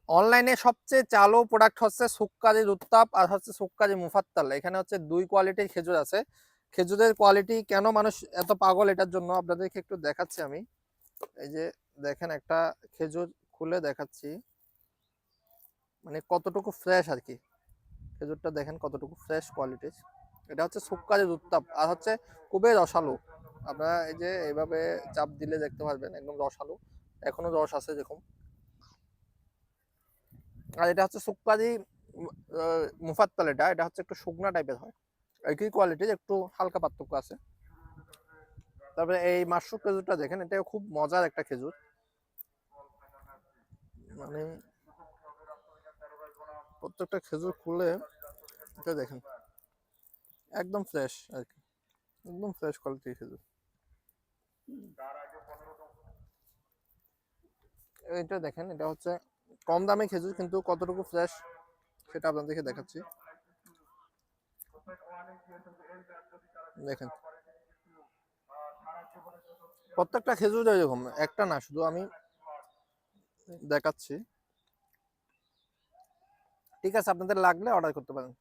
অনলাইনে সবচেয়ে চালু প্রোডাক্ট হচ্ছে সুক্কারি উত্তাপ আর হচ্ছে সুক্কারি মুফাত্তাল। এখানে হচ্ছে দুই কোয়ালিটির খেজুর আছে। খেজুরের কোয়ালিটি কেন মানুষ এত পাগল এটার জন্য আপনাদেরকে একটু দেখাচ্ছি আমি। এই যে দেখেন, একটা খেজুর খুলে দেখাচ্ছি, মানে কতটুকু ফ্রেশ আর কি। খেজুরটা দেখেন কতটুকু ফ্রেশ কোয়ালিটির। এটা হচ্ছে সুক্কারি উত্তাপ আর হচ্ছে খুবই রসালো। আপনারা এই যে এইভাবে চাপ দিলে দেখতে পারবেন একদম রসালো, এখনো রস আছে দেখুন। আর এটা হচ্ছে সুক্কারি মুফাত্তাল। এটা এটা হচ্ছে একটু শুকনা টাইপের হয়। একই কোয়ালিটির, একটু হালকা পার্থক্য আছে। তারপরে এই মাশরুম খেজুরটা দেখেন, এটা খুব মজার একটা খেজুর। মানে প্রত্যেকটা খেজুর খুলে এটা দেখেন একদম ফ্রেশ আর কি, একদম ফ্রেশ কোয়ালিটির খেজুর। এটা দেখেন, এটা হচ্ছে কম দামে খেজুর কিন্তু কতটুকু ফ্রেশ সেটা আপনাদেরকে দেখাচ্ছি। দেখেন প্রত্যেকটা খেজুর এরকম, একটা না, শুধু আমি দেখাচ্ছি। ঠিক আছে, আপনাদের লাগলে অর্ডার করতে পারেন।